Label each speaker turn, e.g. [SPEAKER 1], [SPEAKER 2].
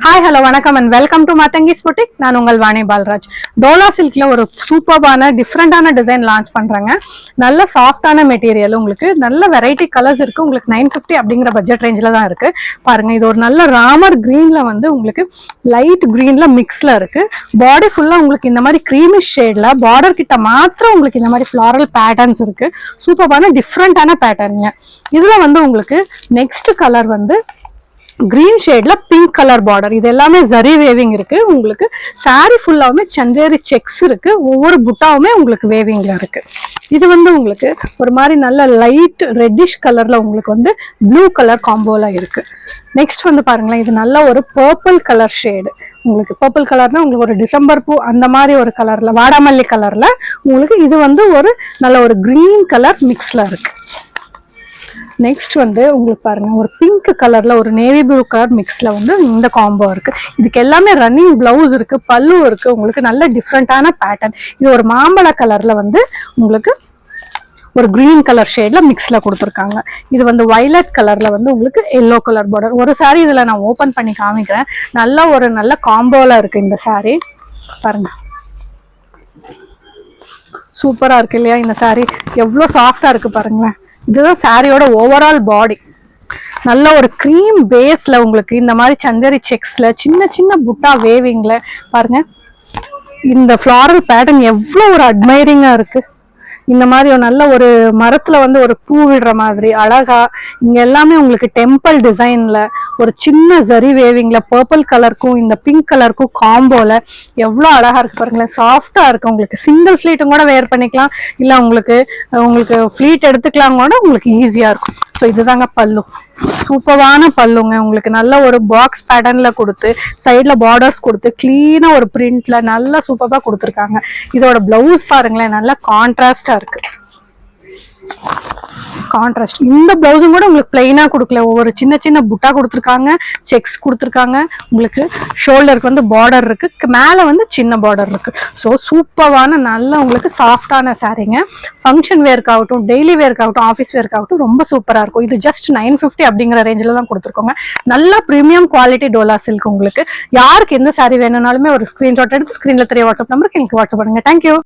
[SPEAKER 1] Hi, hello, vanakkam and welcome to Matangi's Boutique. நான் உங்கள் வாணி பால்ராஜ். டோலா சில்க்ல ஒரு சூப்பர்பான டிஃபரெண்டான டிசைன் லான்ச் பண்றாங்க. நல்ல சாஃப்டான மெட்டீரியல், உங்களுக்கு நல்ல வெரைட்டி கலர்ஸ் இருக்கு. உங்களுக்கு 950 அப்படிங்கிற பட்ஜெட் ரேஞ்சில தான் இருக்கு. பாருங்க, இது ஒரு நல்ல ராமர் கிரீன்ல வந்து உங்களுக்கு லைட் கிரீன்ல மிக்ஸ்ல இருக்கு. பாடி ஃபுல்லா உங்களுக்கு இந்த மாதிரி கிரீமிஷ் ஷேட்ல பார்டர் கிட்ட மாத்திரம் உங்களுக்கு இந்த மாதிரி ஃப்ளாரல் பேட்டர்ன்ஸ் இருக்கு. சூப்பர்பான டிஃபரெண்டான பேட்டர்னுங்க. இதுல வந்து உங்களுக்கு நெக்ஸ்ட் கலர் வந்து கிரீன் ஷேட்ல பிங்க் கலர் பார்டர். இது எல்லாமே ஜரி வேவிங் இருக்கு. உங்களுக்கு சாரி ஃபுல்லாவுமே சந்தேரி செக்ஸ் இருக்கு. ஒவ்வொரு புட்டாவுமே உங்களுக்கு வேவிங்ல இருக்கு. இது வந்து உங்களுக்கு ஒரு மாதிரி நல்ல லைட் ரெட்டிஷ் கலர்ல உங்களுக்கு வந்து ப்ளூ கலர் காம்போல இருக்கு. நெக்ஸ்ட் வந்து பாருங்களேன், இது நல்ல ஒரு பர்பிள் கலர் ஷேடு. உங்களுக்கு பர்பிள் கலர்னா உங்களுக்கு ஒரு டிசம்பர் பூ அந்த மாதிரி ஒரு கலர்ல, வாடாமல்லி கலர்ல உங்களுக்கு இது வந்து ஒரு நல்ல ஒரு கிரீன் கலர் மிக்ஸ்ல இருக்கு. நெக்ஸ்ட் வந்து உங்களுக்கு பாருங்க, ஒரு பிங்க் கலர்ல ஒரு நேவி ப்ளூ கலர் மிக்ஸ்ல வந்து இந்த காம்போ இருக்கு. இதுக்கு எல்லாமே ரன்னிங் பிளவுஸ் இருக்கு, பல்லு இருக்கு. உங்களுக்கு நல்ல டிஃப்ரெண்டான பேட்டர்ன். இது ஒரு மாம்பழ கலர்ல வந்து உங்களுக்கு ஒரு கிரீன் கலர் ஷேட்ல மிக்ஸ்ல கொடுத்துருக்காங்க. இது வந்து வயலட் கலர்ல வந்து உங்களுக்கு எல்லோ கலர் பார்டர். ஒரு சாரி இதுல நான் ஓபன் பண்ணி காமிக்கிறேன். நல்ல காம்போல இருக்கு இந்த சாரி. பாருங்க, சூப்பரா இருக்கு இல்லையா? இந்த சாரி எவ்வளவு சாஃப்டா இருக்கு பாருங்களேன். இதுதான் சாரியோட ஓவரால் பாடி. நல்ல ஒரு கிரீம் பேஸ்ல உங்களுக்கு இந்த மாதிரி சந்தேரி செக்ஸ்ல சின்ன சின்ன புட்டா வேவிங்ல பாருங்க. இந்த ஃப்ளாரல் பேட்டர்ன் எவ்வளவு ஒரு அட்மைரிங்கா இருக்கு. இந்த மாதிரி ஒரு நல்ல ஒரு மரத்துல வந்து ஒரு பூ விடுற மாதிரி அழகா இங்க எல்லாமே உங்களுக்கு டெம்பிள் டிசைன்ல ஒரு சின்ன ஜரி வேவிங்ல பர்பிள் கலருக்கும் இந்த பிங்க் கலருக்கும் காம்போல எவ்வளவு அழகா இருக்கு பாருங்களேன். சாஃப்டா இருக்கு. உங்களுக்கு சிங்கிள் ஃபிளீட்டும் கூட வேர் பண்ணிக்கலாம், இல்ல உங்களுக்கு ஃபிளீட் எடுத்துக்கலாம் கூட உங்களுக்கு ஈஸியா இருக்கும். ஸோ இதுதாங்க பல்லு. சூப்பரான பல்லுங்க. உங்களுக்கு நல்ல ஒரு பாக்ஸ் பேட்டர்ன்ல கொடுத்து சைட்ல பார்டர்ஸ் கொடுத்து கிளீனா ஒரு பிரிண்ட்ல நல்லா சூப்பரா கொடுத்துருக்காங்க. இதோட பிளவுஸ் பாருங்களேன், நல்லா கான்ட்ராஸ்டா இருக்கு. கான்ட்ராஸ்ட். இந்த பிளவுஸும் கூட உங்களுக்கு பிளைனா கொடுக்கல, ஒவ்வொரு சின்ன சின்ன புட்டா கொடுத்துருக்காங்க, செக்ஸ் கொடுத்துருக்காங்க. உங்களுக்கு ஷோல்டருக்கு வந்து பார்டர் இருக்கு, மேல வந்து சின்ன பார்டர் இருக்கு. ஸோ சூப்பரான நல்ல உங்களுக்கு சாஃப்டான சாரீங்க. ஃபங்க்ஷன் வேர்க்காகட்டும், டெய்லி வேர்க்காகட்டும், ஆஃபீஸ் வேர்க்காகட்டும் ரொம்ப சூப்பரா இருக்கும். இது ஜஸ்ட் 950 அப்படிங்கிற ரேஞ்சில் தான் கொடுத்துருக்கோங்க. நல்ல ப்ரீமியம் குவாலிட்டி டோலா சில்க். உங்களுக்கு யாருக்கு எந்த சாரி வேணும்னாலுமே ஒரு ஸ்கிரீன்ஷாட் எடுத்து ஸ்கிரீன்ல தெரிய வாட்ஸ்அப் நம்பருக்கு எனக்கு வாட்ஸ்அப் பண்ணுங்க. தேங்க்யூ.